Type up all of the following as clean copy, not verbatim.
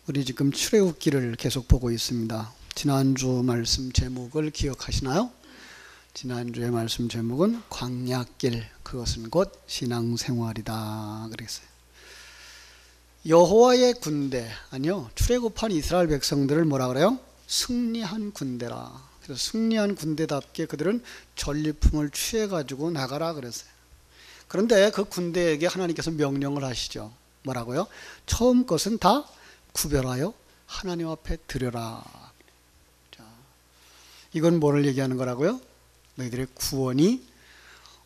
우리 지금 출애굽기를 계속 보고 있습니다. 지난주 말씀 제목을 기억하시나요? 지난주의 말씀 제목은 광야길, 그것은 곧 신앙생활이다 그랬어요. 여호와의 군대, 아니요, 출애굽한 이스라엘 백성들을 뭐라 그래요? 승리한 군대라. 그래서 승리한 군대답게 그들은 전리품을 취해가지고 나가라 그랬어요. 그런데 그 군대에게 하나님께서 명령을 하시죠. 뭐라고요? 처음 것은 다 구별하여 하나님 앞에 드려라. 자, 이건 뭐를 얘기하는 거라고요? 너희들의 구원이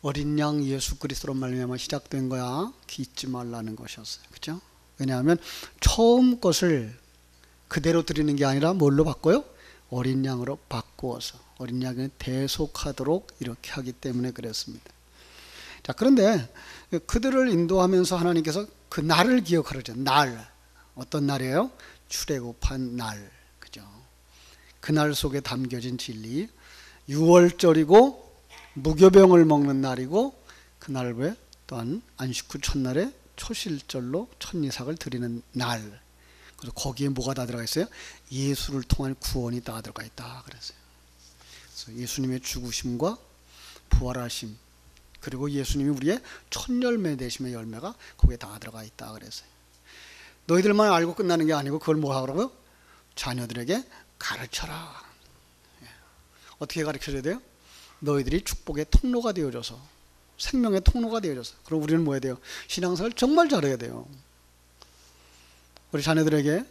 어린 양 예수 그리스도로 말미암아 시작된 거야. 잊지 말라는 것이었어요. 그렇죠? 왜냐하면 처음 것을 그대로 드리는 게 아니라 뭘로 바꿔요? 어린 양으로 바꾸어서 어린 양에 대속하도록 이렇게 하기 때문에 그랬습니다. 자, 그런데 그들을 인도하면서 하나님께서 그 날을 기억하라죠. 날. 어떤 날이에요? 출애굽한 날. 그죠? 그 날 속에 담겨진 진리. 6월절이고 무교병을 먹는 날이고 그날 외에 또한 안식 후 첫날에 초실절로 첫이삭을 드리는 날. 그래서 거기에 뭐가 다 들어가 있어요? 예수를 통한 구원이 다 들어가 있다 그랬어요. 그래서 예수님의 죽으심과 부활하심, 그리고 예수님이 우리의 첫 열매 되심의 열매가 거기에 다 들어가 있다 그랬어요. 너희들만 알고 끝나는 게 아니고 그걸 뭐 하라고요? 자녀들에게 가르쳐라. 어떻게 가르쳐줘야 돼요? 너희들이 축복의 통로가 되어줘서, 생명의 통로가 되어줘서. 그럼 우리는 뭐 해야 돼요? 신앙생활 정말 잘해야 돼요. 우리 자녀들에게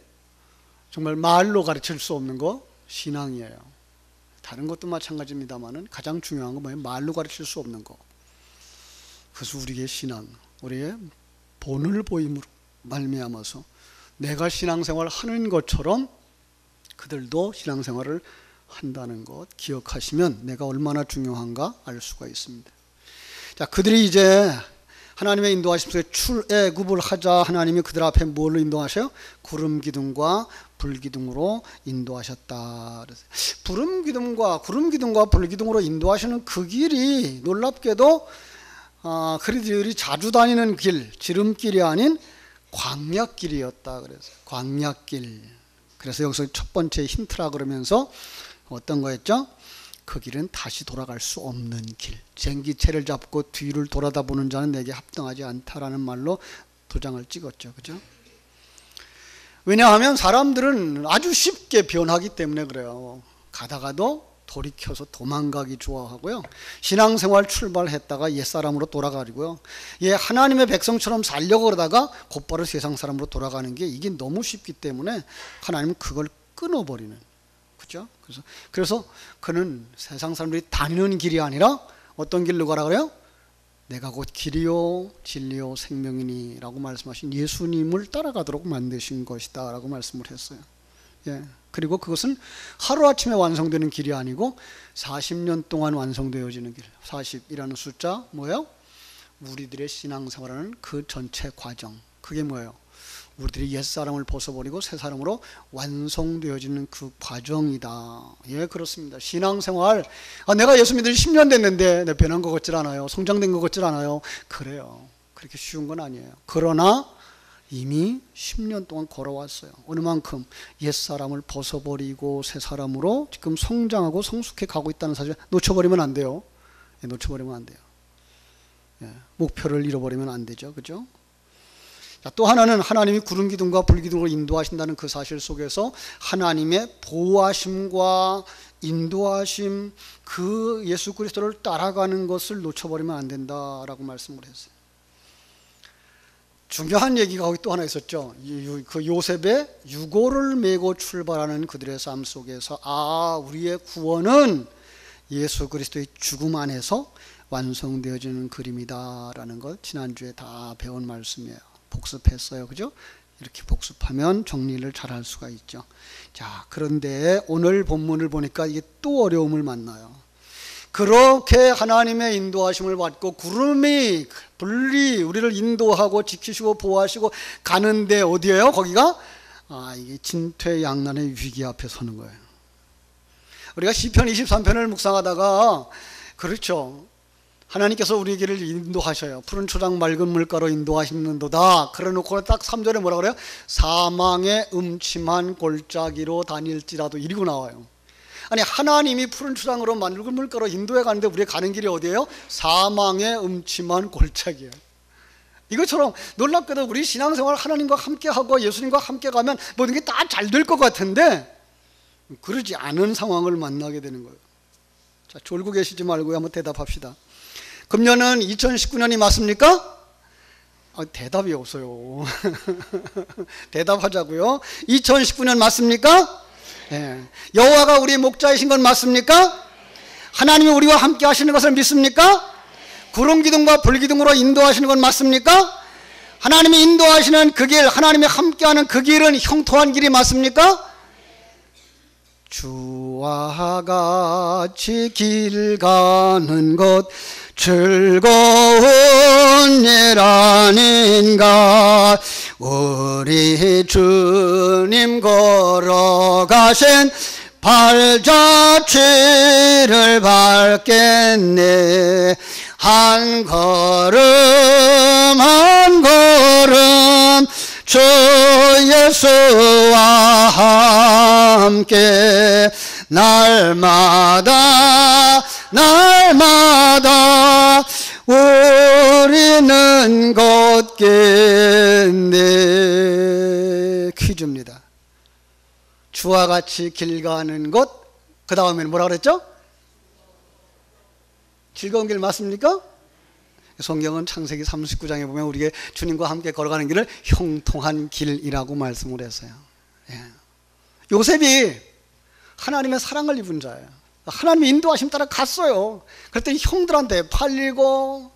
정말 말로 가르칠 수 없는 거 신앙이에요. 다른 것도 마찬가지입니다만은 가장 중요한 건 뭐예요? 말로 가르칠 수 없는 거. 그래서 우리의 신앙, 우리의 본을 보임으로 말미암아서 내가 신앙생활을 하는 것처럼 그들도 신앙생활을 한다는 것 기억하시면 내가 얼마나 중요한가 알 수가 있습니다. 자, 그들이 이제 하나님의 인도하심 속에 출애굽을 하자 하나님이 그들 앞에 뭘로 인도하셔요? 구름 기둥과 불 기둥으로 인도하셨다. 구름 기둥과 불 기둥으로 인도하시는 그 길이 놀랍게도 그들이 자주 다니는 길, 지름길이 아닌 광야길이었다 그래서 광야길. 그래서 여기서 첫 번째 힌트라 그러면서 어떤 거였죠? 그 길은 다시 돌아갈 수 없는 길. 쟁기채를 잡고 뒤를 돌아다보는 자는 내게 합당하지 않다라는 말로 도장을 찍었죠. 그죠? 왜냐하면 사람들은 아주 쉽게 변하기 때문에 그래요. 가다가도 돌이켜서 도망가기 좋아하고요. 신앙생활 출발했다가 옛사람으로 돌아가고요. 하나님의 백성처럼 살려고 그러다가 곧바로 세상 사람으로 돌아가는 게 이게 너무 쉽기 때문에 하나님은 그걸 끊어버리는. 그죠? 그래서 그는 세상 사람들이 다니는 길이 아니라 어떤 길로 가라 그래요? 내가 곧 길이요 진리요 생명이니 라고 말씀하신 예수님을 따라가도록 만드신 것이다 라고 말씀을 했어요. 그리고 그것은 하루아침에 완성되는 길이 아니고 40년 동안 완성되어지는 길. 40이라는 숫자 뭐예요? 우리들의 신앙생활하는 그 전체 과정. 그게 뭐예요? 우리들이 옛사람을 벗어버리고 새사람으로 완성되어지는 그 과정이다. 그렇습니다. 신앙생활, 내가 예수 믿은 지 10년 됐는데 내 변한 것 같질 않아요. 성장된 것 같질 않아요. 그래요. 그렇게 쉬운 건 아니에요. 그러나 이미 10년 동안 걸어왔어요. 어느 만큼 옛사람을 벗어버리고 새사람으로 지금 성장하고 성숙해 가고 있다는 사실 놓쳐버리면 안 돼요. 놓쳐버리면 안 돼요. 목표를 잃어버리면 안 되죠. 그죠? 자, 또 하나는 하나님이 구름 기둥과 불 기둥으로 인도하신다는 그 사실 속에서 하나님의 보호하심과 인도하심, 그 예수 그리스도를 따라가는 것을 놓쳐버리면 안 된다라고 말씀을 했어요. 중요한 얘기가 거기 또 하나 있었죠. 그 요셉의 유고를 메고 출발하는 그들의 삶 속에서 우리의 구원은 예수 그리스도의 죽음 안에서 완성되어지는 그림이다라는 것 지난주에 다 배운 말씀이에요. 복습했어요. 그죠? 이렇게 복습하면 정리를 잘할 수가 있죠. 자, 그런데 오늘 본문을 보니까 이게 또 어려움을 만나요. 그렇게 하나님의 인도하심을 받고 구름이 불이 우리를 인도하고 지키시고 보호하시고 가는데 어디예요? 거기가 이게 진퇴양난의 위기 앞에 서는 거예요. 우리가 시편 23편을 묵상하다가 그렇죠. 하나님께서 우리 길을 인도하셔요. 푸른 초장 맑은 물가로 인도하시는도다. 그래놓고 딱 3절에 뭐라 그래요? 사망의 음침한 골짜기로 다닐지라도 이리고 나와요. 아니 하나님이 푸른 초장으로 맑은 물가로 인도해 가는데 우리가 가는 길이 어디예요? 사망의 음침한 골짜기예요. 이것처럼 놀랍게도 우리 신앙생활 하나님과 함께하고 예수님과 함께 가면 모든 게 다 잘 될 것 같은데 그러지 않은 상황을 만나게 되는 거예요. 자, 졸고 계시지 말고 한번 대답합시다. 금년은 2019년이 맞습니까? 대답이 없어요. 대답하자고요. 2019년 맞습니까? 네. 여호와가 우리 목자이신 건 맞습니까? 하나님이 우리와 함께 하시는 것을 믿습니까? 구름 기둥과 불 기둥으로 인도하시는 건 맞습니까? 하나님이 인도하시는 그 길, 하나님이 함께하는 그 길은 형통한 길이 맞습니까? 주와 같이 길 가는 것 즐거운 일 아닌가. 우리 주님 걸어가신 발자취를 밟겠네. 한 걸음 한 걸음 주 예수와 함께 날마다 날마다 우리는 걷겠네. 퀴즈입니다. 주와 같이 길 가는 것, 그 다음에는 뭐라 그랬죠? 즐거운 길 맞습니까? 성경은 창세기 39장에 보면 우리가 주님과 함께 걸어가는 길을 형통한 길이라고 말씀을 했어요. 예. 요셉이 하나님의 사랑을 입은 자예요. 하나님의 인도하심 따라 갔어요. 그랬더니 형들한테 팔리고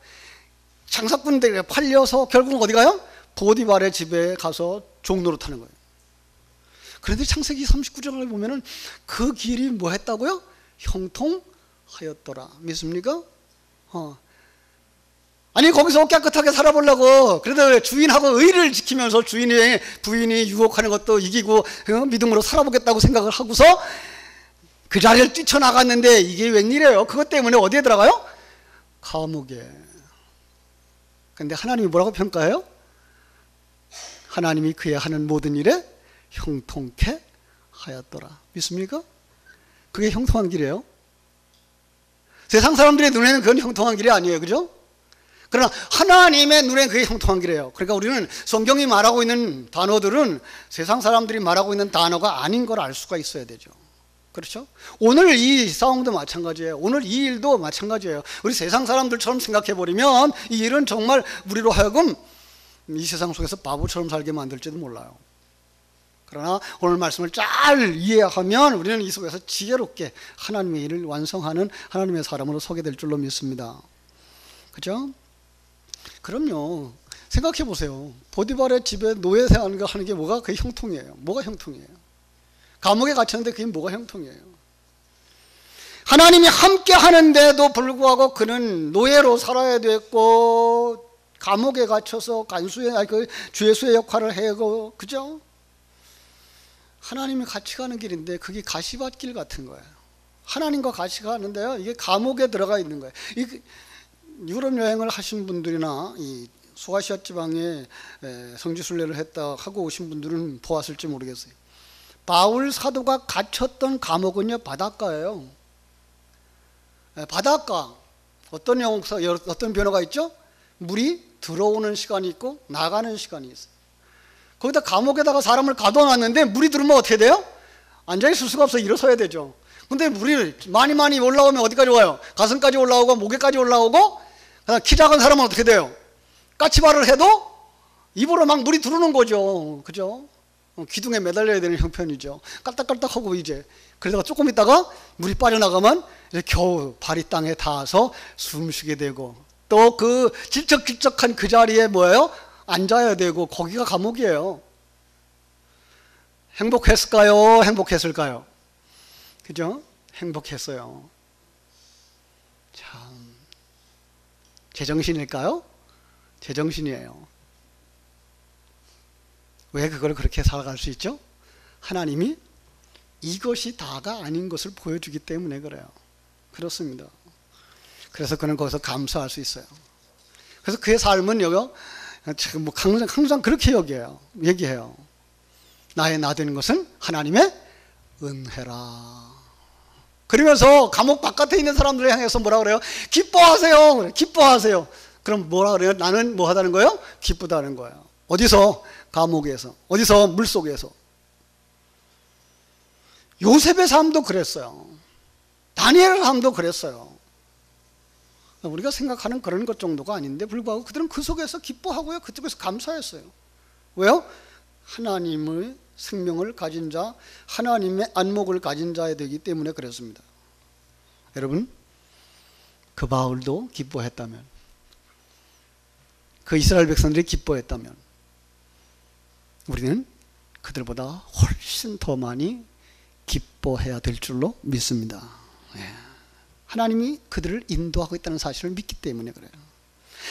장사꾼들에게 팔려서 결국은 어디 가요? 보디발의 집에 가서 종노릇하는 거예요. 그런데 창세기 39장을 보면은 그 길이 뭐 했다고요? 형통하였더라. 믿습니까? 아니 거기서 깨끗하게 살아보려고 그래도 주인하고 의를 지키면서 부인이 유혹하는 것도 이기고 믿음으로 살아보겠다고 생각을 하고서 그 자리를 뛰쳐나갔는데 이게 웬일이에요? 그것 때문에 어디에 들어가요? 감옥에. 근데 하나님이 뭐라고 평가해요? 하나님이 그의 하는 모든 일에 형통케 하였더라. 믿습니까? 그게 형통한 길이에요. 세상 사람들의 눈에는 그건 형통한 길이 아니에요. 그죠? 그러나 하나님의 눈에 그게 형통한 길이에요. 그러니까 우리는 성경이 말하고 있는 단어들은 세상 사람들이 말하고 있는 단어가 아닌 걸 알 수가 있어야 되죠. 그렇죠? 오늘 이 싸움도 마찬가지예요. 오늘 이 일도 마찬가지예요. 우리 세상 사람들처럼 생각해버리면 이 일은 정말 우리로 하여금 이 세상 속에서 바보처럼 살게 만들지도 몰라요. 그러나 오늘 말씀을 잘 이해하면 우리는 이 속에서 지혜롭게 하나님의 일을 완성하는 하나님의 사람으로 서게 될 줄로 믿습니다. 그죠? 그럼요. 생각해 보세요. 보디발의 집에 노예 생활하는 게 뭐가 그게 형통이에요. 뭐가 형통이에요? 감옥에 갇혔는데 그게 뭐가 형통이에요? 하나님이 함께 하는데도 불구하고 그는 노예로 살아야 됐고 감옥에 갇혀서 주예수의 역할을 해고 그죠? 하나님이 같이 가는 길인데 그게 가시밭길 같은 거예요. 하나님과 같이 가는데요. 이게 감옥에 들어가 있는 거예요. 유럽 여행을 하신 분들이나 이 소아시아 지방에 성지순례를 했다 하고 오신 분들은 보았을지 모르겠어요. 바울 사도가 갇혔던 감옥은요 바닷가예요. 바닷가 어떤 변화가 있죠? 물이 들어오는 시간이 있고 나가는 시간이 있어요. 거기다 감옥에다가 사람을 가둬놨는데 물이 들어오면 어떻게 돼요? 앉아있을 수가 없어. 일어서야 되죠. 근데 물이 많이 올라오면 어디까지 와요? 가슴까지 올라오고 목에까지 올라오고 키 작은 사람은 어떻게 돼요? 까치발을 해도 입으로 막 물이 들어오는 거죠. 그죠? 기둥에 매달려야 되는 형편이죠. 깔딱깔딱하고 이제 그러다가 조금 있다가 물이 빠져나가면 이제 겨우 발이 땅에 닿아서 숨쉬게 되고 또 그 질척질척한 그 자리에 뭐예요? 앉아야 되고 거기가 감옥이에요. 행복했을까요? 행복했을까요? 그죠? 행복했어요. 참 제정신일까요? 제정신이에요. 왜 그걸 그렇게 살아갈 수 있죠? 하나님이 이것이 다가 아닌 것을 보여주기 때문에 그래요. 그렇습니다. 그래서 그는 거기서 감사할 수 있어요. 그래서 그의 삶은 뭐 항상 그렇게 얘기해요. 나의 나 되는 것은 하나님의 은혜라. 그러면서 감옥 바깥에 있는 사람들을 향해서 뭐라 그래요? 기뻐하세요. 그래, 기뻐하세요. 그럼 뭐라 그래요? 나는 뭐 하다는 거예요? 기쁘다는 거예요. 어디서? 감옥에서. 어디서? 물속에서. 요셉의 삶도 그랬어요. 다니엘의 삶도 그랬어요. 우리가 생각하는 그런 것 정도가 아닌데 불구하고 그들은 그 속에서 기뻐하고요. 그 속에서 감사했어요. 왜요? 하나님의 생명을 가진 자, 하나님의 안목을 가진 자야 되기 때문에 그렇습니다. 여러분, 그 바울도 기뻐했다면, 그 이스라엘 백성들이 기뻐했다면 우리는 그들보다 훨씬 더 많이 기뻐해야 될 줄로 믿습니다. 하나님이 그들을 인도하고 있다는 사실을 믿기 때문에 그래요.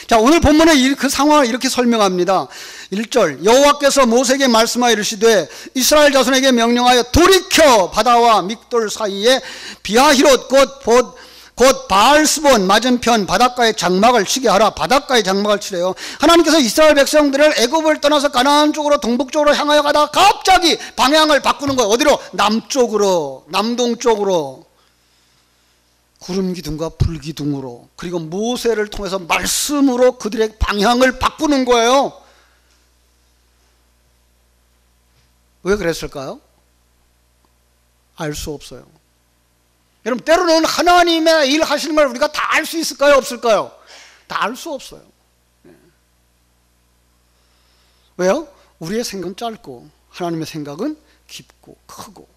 자, 오늘 본문에 그 상황을 이렇게 설명합니다. 1절, 여호와께서 모세에게 말씀하여 이르시되 이스라엘 자손에게 명령하여 돌이켜 바다와 믹돌 사이에 비하히롯 곧 바알스본 맞은편 바닷가에 장막을 치게 하라. 바닷가에 장막을 치래요. 하나님께서 이스라엘 백성들을 애굽을 떠나서 가나안 쪽으로 동북쪽으로 향하여 가다가 갑자기 방향을 바꾸는 거예요. 어디로? 남쪽으로, 남동쪽으로. 구름 기둥과 불 기둥으로, 그리고 모세를 통해서 말씀으로 그들의 방향을 바꾸는 거예요. 왜 그랬을까요? 알 수 없어요. 여러분, 때로는 하나님의 일 하시는 걸 우리가 다 알 수 있을까요? 없을까요? 다 알 수 없어요. 왜요? 우리의 생각은 짧고 하나님의 생각은 깊고 크고,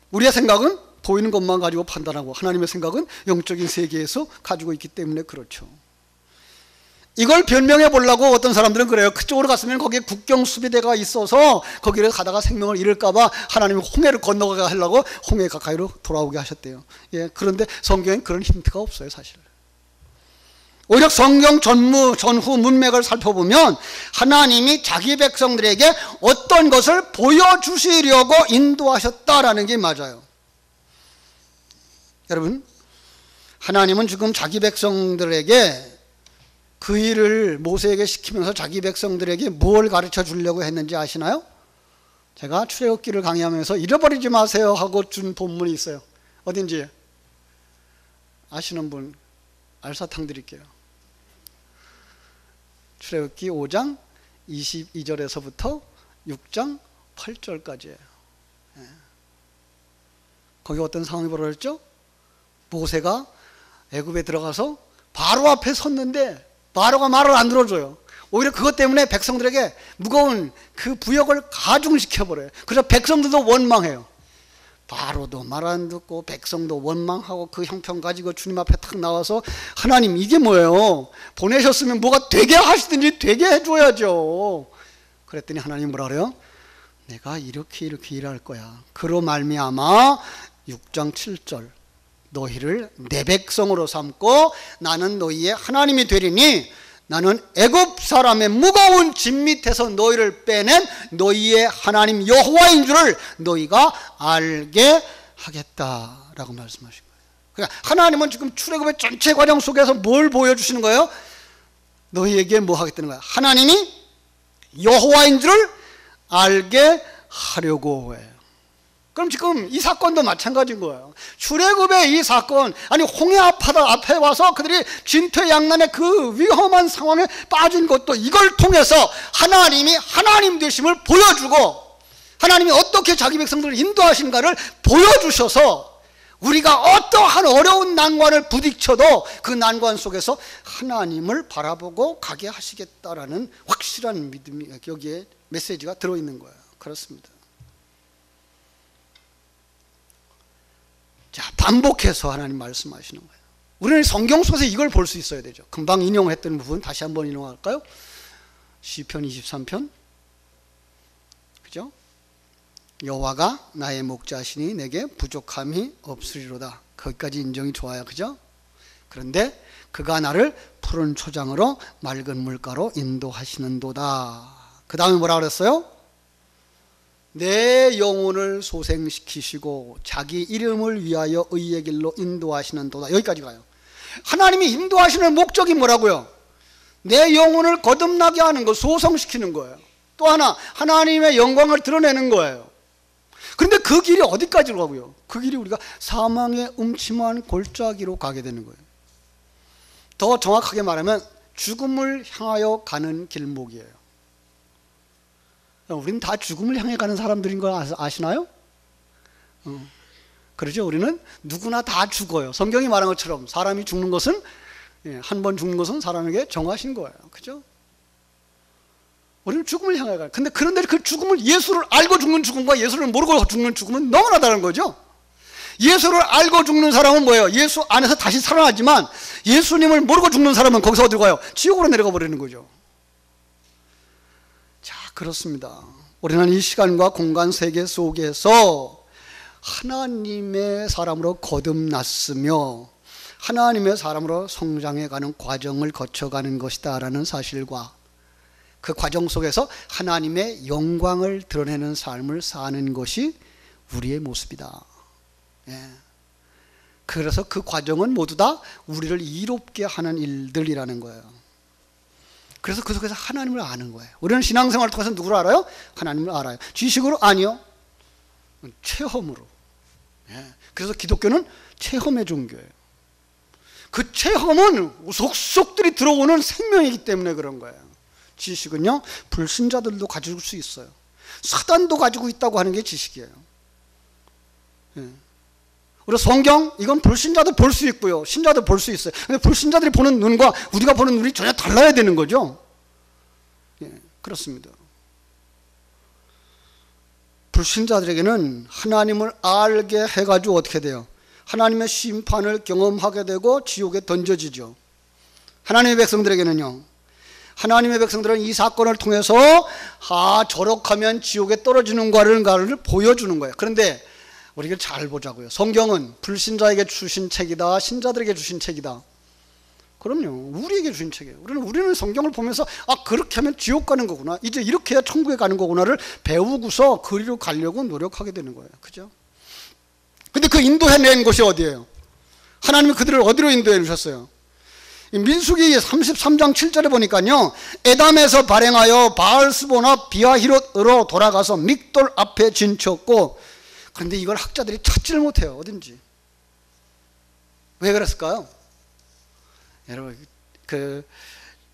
우리의 생각은 보이는 것만 가지고 판단하고 하나님의 생각은 영적인 세계에서 가지고 있기 때문에 그렇죠. 이걸 변명해 보려고 어떤 사람들은 그래요. 그쪽으로 갔으면 거기에 국경 수비대가 있어서 거기를 가다가 생명을 잃을까 봐 하나님이 홍해를 건너가게 하려고 홍해 가까이로 돌아오게 하셨대요. 예, 그런데 성경엔 그런 힌트가 없어요, 사실. 오히려 성경 전후 문맥을 살펴보면 하나님이 자기 백성들에게 어떤 것을 보여주시려고 인도하셨다라는 게 맞아요. 여러분, 하나님은 지금 자기 백성들에게 그 일을 모세에게 시키면서 자기 백성들에게 뭘 가르쳐 주려고 했는지 아시나요? 제가 출애굽기를 강의하면서 잃어버리지 마세요 하고 준 본문이 있어요. 어딘지 아시는 분 알사탕 드릴게요. 출애굽기 5장 22절에서부터 6장 8절까지예요. 거기 어떤 상황이 벌어졌죠? 모세가 애굽에 들어가서 바로 앞에 섰는데 바로가 말을 안 들어줘요. 오히려 그것 때문에 백성들에게 무거운 그 부역을 가중시켜버려요. 그래서 백성들도 원망해요. 바로도 말 안 듣고 백성도 원망하고 그 형편 가지고 주님 앞에 탁 나와서 하나님 이게 뭐예요? 보내셨으면 뭐가 되게 하시든지 되게 해줘야죠. 그랬더니 하나님 뭐라 그래요? 내가 이렇게 일할 거야. 그로 말미암아 6장 7절 너희를 내 백성으로 삼고 나는 너희의 하나님이 되리니 나는 애굽 사람의 무거운 짐 밑에서 너희를 빼낸 너희의 하나님 여호와인 줄을 너희가 알게 하겠다라고 말씀하신 거예요. 그러니까 하나님은 지금 출애굽의 전체 과정 속에서 뭘 보여주시는 거예요? 너희에게 뭐 하겠다는 거예요? 하나님이 여호와인 줄을 알게 하려고 해요. 그럼 지금 이 사건도 마찬가지인 거예요. 출애굽의 이 사건, 아니 홍해 앞에 와서 그들이 진퇴양난의 그 위험한 상황에 빠진 것도 이걸 통해서 하나님이 하나님 되심을 보여주고 하나님이 어떻게 자기 백성들을 인도하신가를 보여주셔서 우리가 어떠한 어려운 난관을 부딪혀도 그 난관 속에서 하나님을 바라보고 가게 하시겠다라는 확실한 믿음이 여기에 메시지가 들어있는 거예요. 그렇습니다. 자, 반복해서 하나님 말씀하시는 거예요. 우리는 성경 속에서 이걸 볼 수 있어야 되죠. 금방 인용했던 부분 다시 한번 인용할까요? 시편 23편, 그죠? 여호와가 나의 목자시니 내게 부족함이 없으리로다. 거기까지 인정이 좋아요, 그죠? 그런데 그가 나를 푸른 초장으로 맑은 물가로 인도하시는도다. 그 다음에 뭐라 그랬어요? 내 영혼을 소생시키시고 자기 이름을 위하여 의의 길로 인도하시는 도다. 여기까지 가요. 하나님이 인도하시는 목적이 뭐라고요? 내 영혼을 거듭나게 하는 거, 소성시키는 거예요. 또 하나, 하나님의 영광을 드러내는 거예요. 그런데 그 길이 어디까지로 가고요? 그 길이 우리가 사망의 음침한 골짜기로 가게 되는 거예요. 더 정확하게 말하면 죽음을 향하여 가는 길목이에요. 우리는 다 죽음을 향해 가는 사람들인 거 아시나요? 그렇죠. 우리는 누구나 다 죽어요. 성경이 말한 것처럼 사람이 죽는 것은, 한 번 죽는 것은 사람에게 정하신 거예요. 그죠? 우리는 죽음을 향해 가요. 그런데 그 죽음을, 예수를 알고 죽는 죽음과 예수를 모르고 죽는 죽음은 너무나 다른 거죠. 예수를 알고 죽는 사람은 뭐예요? 예수 안에서 다시 살아나지만, 예수님을 모르고 죽는 사람은 거기서 어디로 가요? 지옥으로 내려가 버리는 거죠. 자, 그렇습니다. 우리는 이 시간과 공간 세계 속에서 하나님의 사람으로 거듭났으며 하나님의 사람으로 성장해가는 과정을 거쳐가는 것이다 라는 사실과, 그 과정 속에서 하나님의 영광을 드러내는 삶을 사는 것이 우리의 모습이다. 그래서 그 과정은 모두 다 우리를 이롭게 하는 일들이라는 거예요. 그래서 그 속에서 하나님을 아는 거예요. 우리는 신앙생활을 통해서 누구를 알아요? 하나님을 알아요. 지식으로? 아니요. 체험으로. 그래서 기독교는 체험의 종교예요. 그 체험은 속속들이 들어오는 생명이기 때문에 그런 거예요. 지식은요, 불신자들도 가질 수 있어요. 사단도 가지고 있다고 하는 게 지식이에요. 우리 성경, 이건 불신자도 볼 수 있고요, 신자도 볼 수 있어요. 근데 불신자들이 보는 눈과 우리가 보는 눈이 전혀 달라야 되는 거죠. 그렇습니다. 불신자들에게는 하나님을 알게 해가지고 어떻게 돼요? 하나님의 심판을 경험하게 되고 지옥에 던져지죠. 하나님의 백성들에게는요, 하나님의 백성들은 이 사건을 통해서 저렇게 하면 지옥에 떨어지는 거를 보여주는 거예요. 그런데 우리가 잘 보자고요. 성경은 불신자에게 주신 책이다, 신자들에게 주신 책이다. 그럼요, 우리에게 주신 책이에요. 우리는 성경을 보면서 그렇게 하면 지옥 가는 거구나, 이제 이렇게 해야 천국에 가는 거구나를 배우고서 그리로 가려고 노력하게 되는 거예요. 그죠? 근데 그 인도해낸 곳이 어디예요? 하나님이 그들을 어디로 인도해 주셨어요? 민수기 33장 7절에 보니까요, 에담에서 발행하여 바알스보나 비아히롯으로 돌아가서 믹돌 앞에 진쳤고, 그런데 이걸 학자들이 찾지를 못해요. 어딘지. 왜 그랬을까요? 여러분, 그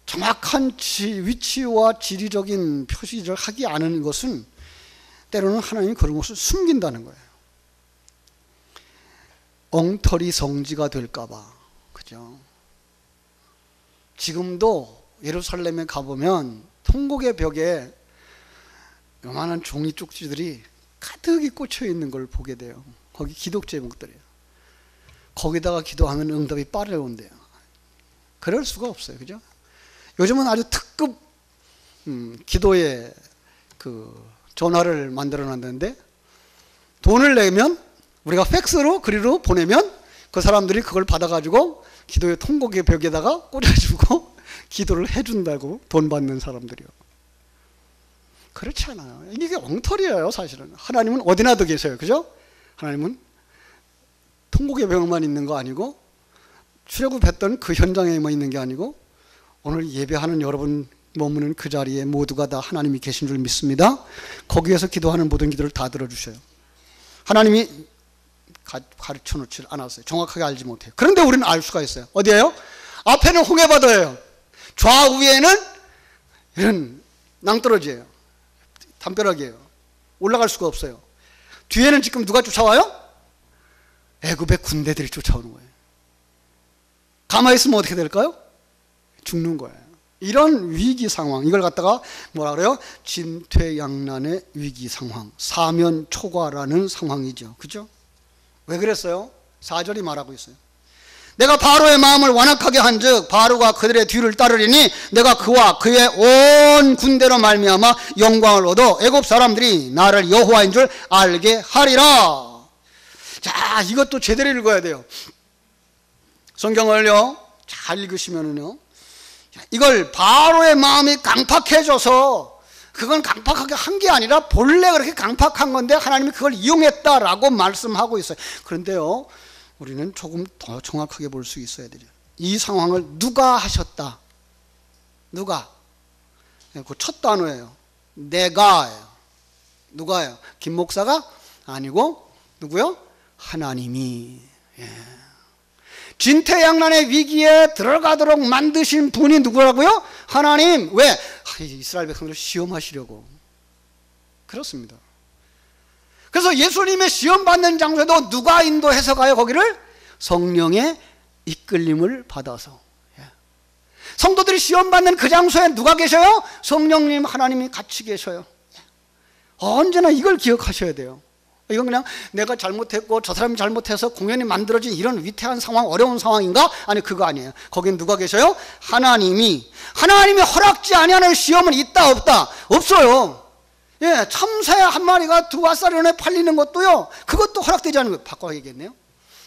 정확한 위치와 지리적인 표시를 하지 않은 것은 때로는 하나님이 그런 것을 숨긴다는 거예요. 엉터리 성지가 될까봐. 그죠? 지금도 예루살렘에 가보면 통곡의 벽에 요만한 종이 쪽지들이 가득히 꽂혀 있는 걸 보게 돼요. 거기 기독 제목들이에요. 거기다가 기도하면 응답이 빠르온대요. 그럴 수가 없어요. 그죠? 요즘은 아주 특급 기도의 그 전화를 만들어 놨는데, 돈을 내면 우리가 팩스로 그리로 보내면 그 사람들이 그걸 받아가지고 기도의 통곡의 벽에다가 꽂아주고 기도를 해준다고, 돈 받는 사람들이요. 그렇지 않아요. 이게 엉터리예요. 사실은 하나님은 어디나도 계세요. 그죠? 하나님은 통곡의 벽만 있는 거 아니고, 출애굽했던 그 현장에만 있는 게 아니고, 오늘 예배하는 여러분 머무는 그 자리에 모두가 다 하나님이 계신 줄 믿습니다. 거기에서 기도하는 모든 기도를 다 들어주셔요. 하나님이 가르쳐 놓지 않았어요. 정확하게 알지 못해요. 그런데 우리는 알 수가 있어요. 어디예요? 앞에는 홍해바다예요. 좌우에는 이런 낭떠러지예요. 담벼락이에요. 올라갈 수가 없어요. 뒤에는 지금 누가 쫓아와요? 애굽의 군대들이 쫓아오는 거예요. 가만히 있으면 어떻게 될까요? 죽는 거예요. 이런 위기 상황, 이걸 갖다가 뭐라 그래요? 진퇴양난의 위기 상황, 사면초가라는 상황이죠. 그죠? 왜 그랬어요? 4절이 말하고 있어요. 내가 바로의 마음을 완악하게 한즉 바로가 그들의 뒤를 따르리니 내가 그와 그의 온 군대로 말미암아 영광을 얻어 애굽 사람들이 나를 여호와인 줄 알게 하리라. 자, 이것도 제대로 읽어야 돼요. 성경을요 잘 읽으시면은요, 이걸 바로의 마음이 강팍해져서, 그건 강팍하게 한 게 아니라 본래 그렇게 강팍한 건데 하나님이 그걸 이용했다라고 말씀하고 있어요. 그런데요, 우리는 조금 더 정확하게 볼 수 있어야 돼요. 이 상황을 누가 하셨다? 누가? 그 첫 단어예요. 내가예요. 누가요? 김 목사가? 아니고 누구요? 하나님이. 예. 진퇴양난의 위기에 들어가도록 만드신 분이 누구라고요? 하나님. 왜? 이스라엘 백성들을 시험하시려고. 그렇습니다. 그래서 예수님의 시험받는 장소에도 누가 인도해서 가요? 거기를? 성령의 이끌림을 받아서. 성도들이 시험받는 그 장소에 누가 계셔요? 성령님 하나님이 같이 계셔요. 언제나 이걸 기억하셔야 돼요. 이건 그냥 내가 잘못했고 저 사람이 잘못해서 공연이 만들어진 이런 위태한 상황, 어려운 상황인가? 아니, 그거 아니에요. 거긴 누가 계셔요? 하나님이. 하나님이 허락지 아니하는 시험은 있다 없다? 없어요. 예, 참새 한 마리가 2앗사리온에 팔리는 것도요, 그것도 허락되지 않은 거예요. 바꿔야겠네요.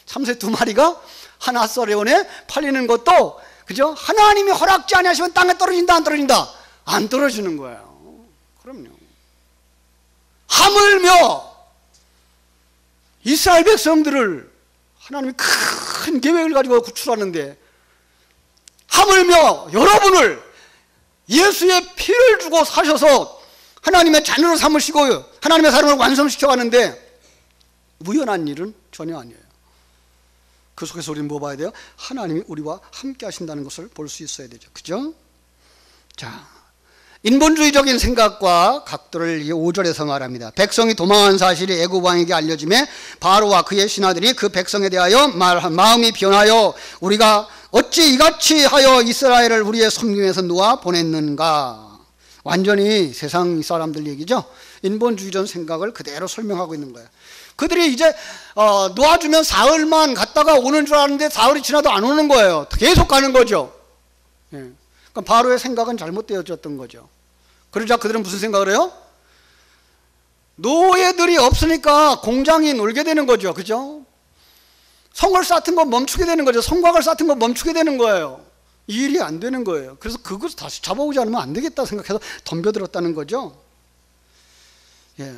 참새 2마리가 1앗사리온에 팔리는 것도, 그죠? 하나님이 허락지 아니하시면 땅에 떨어진다 안 떨어진다? 안 떨어지는 거예요. 그럼요. 하물며 이스라엘 백성들을 하나님이 큰 계획을 가지고 구출하는데, 하물며 여러분을 예수의 피를 주고 사셔서 하나님의 자녀로 삼으시고 하나님의 사람을 완성시켜 가는데 우연한 일은 전혀 아니에요. 그 속에서 우리는 뭐 봐야 돼요? 하나님이 우리와 함께 하신다는 것을 볼 수 있어야 되죠. 그죠? 자, 인본주의적인 생각과 각도를 5절에서 말합니다. 백성이 도망한 사실이 애굽 왕에게 알려짐에 바로와 그의 신하들이 그 백성에 대하여 마음이 변하여 우리가 어찌 이같이 하여 이스라엘을 우리의 섬김에서 놓아 보냈는가. 완전히 세상 사람들 얘기죠. 인본주의적 생각을 그대로 설명하고 있는 거예요. 그들이 이제 놓아주면 사흘만 갔다가 오는 줄 알았는데 사흘이 지나도 안 오는 거예요. 계속 가는 거죠. 예. 그러니까 바로의 생각은 잘못되어졌던 거죠. 그러자 그들은 무슨 생각을 해요? 노예들이 없으니까 공장이 놀게 되는 거죠. 그죠? 성을 쌓던 거 멈추게 되는 거죠. 성곽을 쌓던 거 멈추게 되는 거예요. 이 일이 안 되는 거예요. 그래서 그것을 다시 잡아오지 않으면 안 되겠다 생각해서 덤벼들었다는 거죠. 예.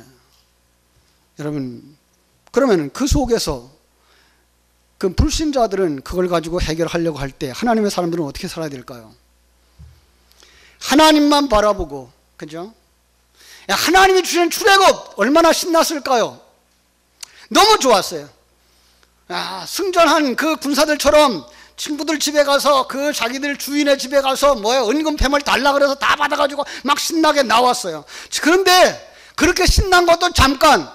여러분, 그러면 그 속에서 그 불신자들은 그걸 가지고 해결하려고 할 때 하나님의 사람들은 어떻게 살아야 될까요? 하나님만 바라보고, 그죠? 하나님이 주신 출애굽 얼마나 신났을까요? 너무 좋았어요. 승전한 그 군사들처럼 친구들 집에 가서 그 자기들 주인의 집에 가서 은금패물 달라 그래서 다 받아가지고 막 신나게 나왔어요. 그런데 그렇게 신난 것도 잠깐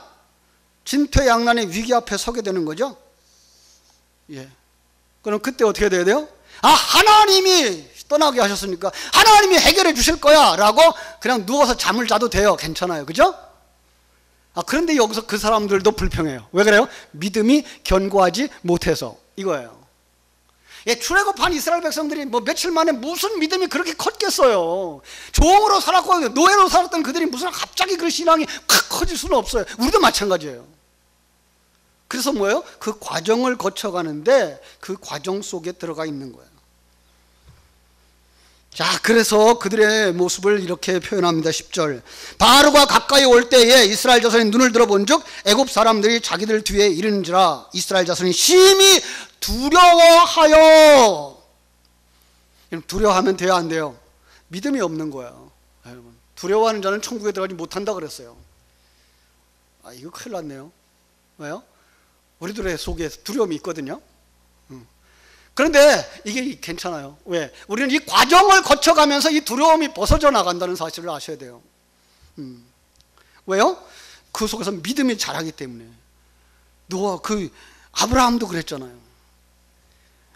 진퇴양난의 위기 앞에 서게 되는 거죠. 예. 그럼 그때 어떻게 돼야 돼요? 하나님이 떠나게 하셨으니까 하나님이 해결해 주실 거야 라고 그냥 누워서 잠을 자도 돼요. 괜찮아요. 그죠? 그런데 여기서 그 사람들도 불평해요. 왜 그래요? 믿음이 견고하지 못해서 이거예요. 예, 출애굽한 이스라엘 백성들이 며칠 만에 무슨 믿음이 그렇게 컸겠어요. 종으로 살았고 노예로 살았던 그들이 무슨 갑자기 그 신앙이 확 커질 수는 없어요. 우리도 마찬가지예요. 그래서 뭐예요? 그 과정을 거쳐가는데 그 과정 속에 들어가 있는 거예요. 자, 그래서 그들의 모습을 이렇게 표현합니다. 10절. 바로가 가까이 올 때에 이스라엘 자손이 눈을 들어본 즉 애굽 사람들이 자기들 뒤에 이르는지라 이스라엘 자손이 심히 두려워하여. 두려워하면 돼요, 안 돼요? 믿음이 없는 거예요. 여러분, 두려워하는 자는 천국에 들어가지 못한다 그랬어요. 이거 큰일 났네요. 왜요? 우리들의 속에 두려움이 있거든요. 그런데 이게 괜찮아요. 왜? 우리는 이 과정을 거쳐가면서 이 두려움이 벗어져 나간다는 사실을 아셔야 돼요. 왜요? 그 속에서 믿음이 자라기 때문에. 아브라함도 그랬잖아요.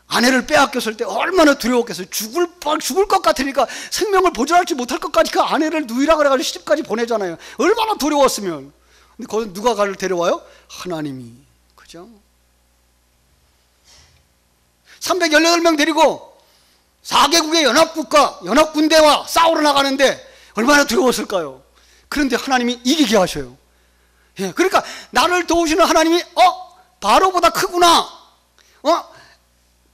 아내를 빼앗겼을 때 얼마나 두려웠겠어요. 죽을 것 같으니까 생명을 보존하지 못할 것까지 그 아내를 누이라 그래가지고 시집까지 보내잖아요. 얼마나 두려웠으면. 근데 거기서 누가 그를 데려와요? 하나님이. 그죠? 318명 데리고 4개국의 연합군대와 싸우러 나가는데 얼마나 두려웠을까요? 그런데 하나님이 이기게 하셔요. 예, 그러니까 나를 도우시는 하나님이 바로보다 크구나.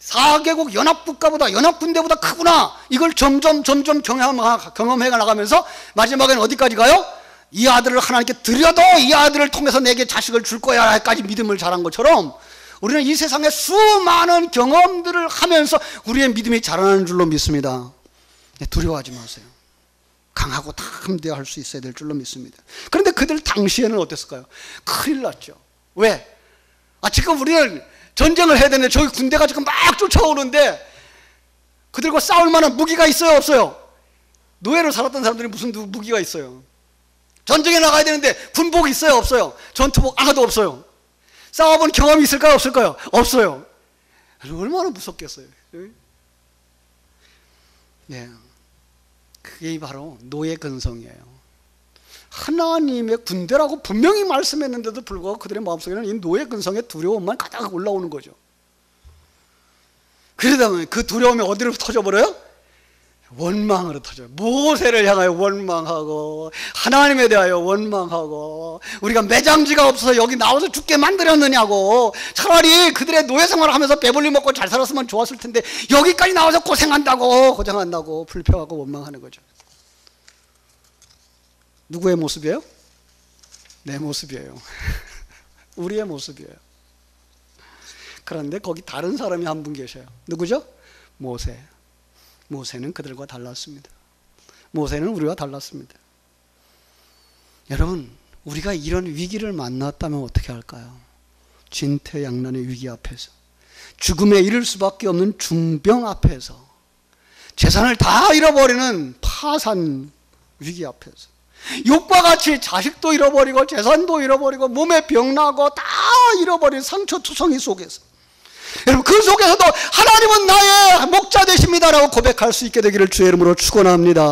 4개국 연합군대보다 크구나. 이걸 점점 경험해 나가면서 마지막에는 어디까지 가요? 이 아들을 하나님께 드려도 이 아들을 통해서 내게 자식을 줄 거야까지 믿음을 자란 것처럼 우리는 이 세상의 수많은 경험들을 하면서 우리의 믿음이 자라나는 줄로 믿습니다. 두려워하지 마세요. 강하고 담대할 수 있어야 될 줄로 믿습니다. 그런데 그들 당시에는 어땠을까요? 큰일 났죠. 왜? 지금 우리는 전쟁을 해야 되는데 저기 군대가 지금 막 쫓아오는데 그들과 싸울 만한 무기가 있어요, 없어요? 노예로 살았던 사람들이 무슨 무기가 있어요? 전쟁에 나가야 되는데 군복이 있어요, 없어요? 전투복 하나도 없어요. 싸워본 경험이 있을까요, 없을까요? 없어요. 얼마나 무섭겠어요. 네. 그게 바로 노예 근성이에요. 하나님의 군대라고 분명히 말씀했는데도 불구하고 그들의 마음속에는 이 노예 근성의 두려움만 가득 올라오는 거죠. 그러다 보면 그 두려움이 어디로 터져버려요? 원망으로 터져요. 모세를 향하여 원망하고 하나님에 대하여 원망하고 우리가 매장지가 없어서 여기 나와서 죽게 만들었느냐고, 차라리 그들의 노예 생활을 하면서 배불리 먹고 잘 살았으면 좋았을 텐데 여기까지 나와서 고생한다고 불평하고 원망하는 거죠. 누구의 모습이에요? 내 모습이에요. 우리의 모습이에요. 그런데 거기 다른 사람이 한 분 계셔요. 누구죠? 모세. 모세는 그들과 달랐습니다. 모세는 우리와 달랐습니다. 여러분, 우리가 이런 위기를 만났다면 어떻게 할까요? 진퇴양난의 위기 앞에서, 죽음에 이를 수밖에 없는 중병 앞에서, 재산을 다 잃어버리는 파산 위기 앞에서, 욕과 같이 자식도 잃어버리고 재산도 잃어버리고 몸에 병나고 다 잃어버린 상처투성이 속에서, 여러분, 그 속에서도 하나님은 나의 목자 되십니다라고 고백할 수 있게 되기를 주의 이름으로 축원합니다.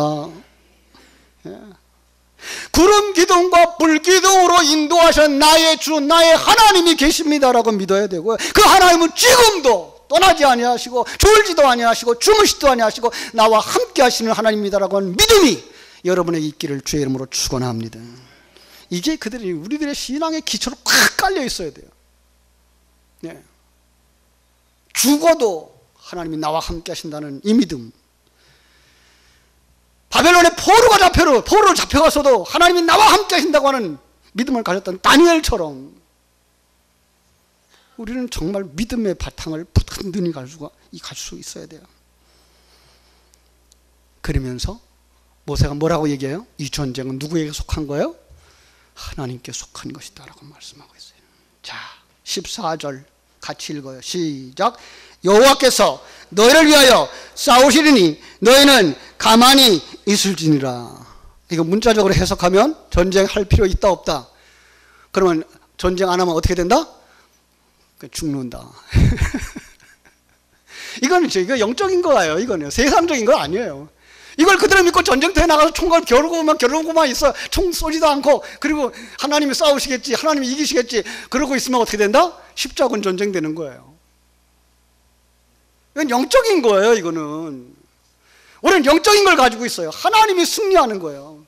구름 기둥과 불 기둥으로 인도하신 나의 주, 나의 하나님이 계십니다라고 믿어야 되고요. 그 하나님은 지금도 떠나지 아니하시고 졸지도 아니하시고 주무시도 아니하시고 나와 함께 하시는 하나님입니다라고 하는 믿음이 여러분에게 있기를 주의 이름으로 축원합니다. 이게 우리들의 신앙의 기초로 꽉 깔려 있어야 돼요. 네. 죽어도 하나님이 나와 함께 하신다는 이 믿음. 바벨론의 포로로 잡혀가서도 하나님이 나와 함께 하신다고 하는 믿음을 가졌던 다니엘처럼 우리는 정말 믿음의 바탕을 든든히 갈 수 있어야 돼요. 그러면서 모세가 뭐라고 얘기해요? 이 전쟁은 누구에게 속한 거예요? 하나님께 속한 것이다 라고 말씀하고 있어요. 자, 14절 같이 읽어요. 시작. 여호와께서 너희를 위하여 싸우시리니 너희는 가만히 있을지니라. 이거 문자적으로 해석하면 전쟁할 필요 있다 없다? 그러면 전쟁 안 하면 어떻게 된다? 죽는다. 이거 영적인 거예요. 이거는 세상적인 거 아니에요. 이걸 그대로 믿고 전쟁터에 나가서 총을 겨루고만 있어. 총 쏘지도 않고, 그리고 하나님이 싸우시겠지, 하나님이 이기시겠지, 그러고 있으면 어떻게 된다? 십자군 전쟁 되는 거예요. 이건 영적인 거예요. 이거는 우리는 영적인 걸 가지고 있어요. 하나님이 승리하는 거예요.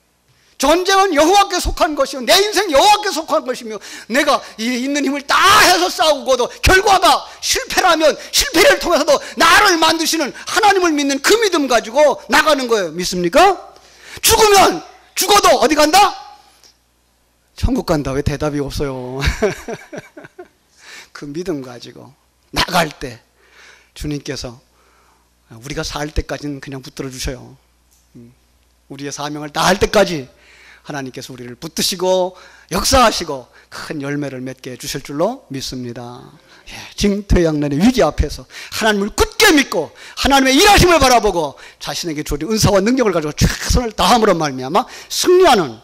전쟁은 여호와께 속한 것이요, 내 인생 여호와께 속한 것이며, 내가 있는 힘을 다 해서 싸우고도 결과가 실패라면 실패를 통해서도 나를 만드시는 하나님을 믿는 그 믿음 가지고 나가는 거예요. 믿습니까? 죽어도 어디 간다? 천국 간다. 왜 대답이 없어요? 그 믿음 가지고 나갈 때 주님께서 우리가 살 때까지는 그냥 붙들어 주셔요. 우리의 사명을 다 할 때까지 하나님께서 우리를 붙드시고 역사하시고 큰 열매를 맺게 해주실 줄로 믿습니다. 징태양난의 위기 앞에서 하나님을 굳게 믿고 하나님의 일하심을 바라보고 자신에게 주어진 은사와 능력을 가지고 최선을 다함으로 말미암아 승리하는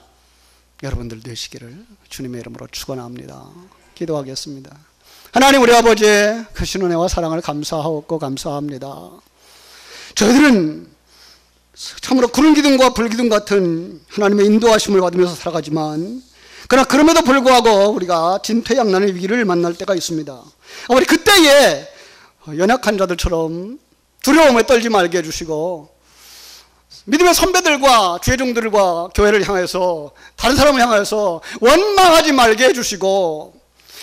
여러분들 되시기를 주님의 이름으로 축원합니다. 기도하겠습니다. 하나님, 우리 아버지 크신 은혜와 사랑을 감사하옵고 감사합니다. 저희들은 참으로 구름 기둥과 불 기둥 같은 하나님의 인도하심을 받으면서 살아가지만, 그러나 그럼에도 불구하고 우리가 진퇴양난의 위기를 만날 때가 있습니다. 우리 그때에 연약한 자들처럼 두려움에 떨지 말게 해주시고, 믿음의 선배들과 주의종들과 교회를 향해서, 다른 사람을 향해서 원망하지 말게 해주시고,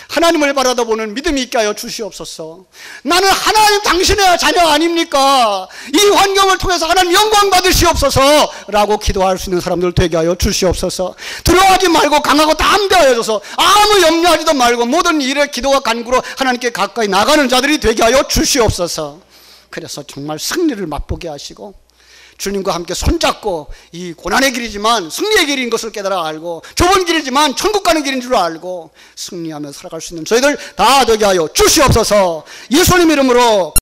하나님을 바라다보는 믿음이 있게 하여 주시옵소서. 나는 하나님 당신의 자녀 아닙니까? 이 환경을 통해서 하나님 영광 받으시옵소서 라고 기도할 수 있는 사람들 되게 하여 주시옵소서. 두려워하지 말고 강하고 담대하여져서 아무 염려하지도 말고 모든 일에 기도와 간구로 하나님께 가까이 나가는 자들이 되게 하여 주시옵소서. 그래서 정말 승리를 맛보게 하시고 주님과 함께 손잡고 이 고난의 길이지만 승리의 길인 것을 깨달아 알고 좁은 길이지만 천국 가는 길인 줄 알고 승리하며 살아갈 수 있는 저희들 다 되게 하여 주시옵소서. 예수님 이름으로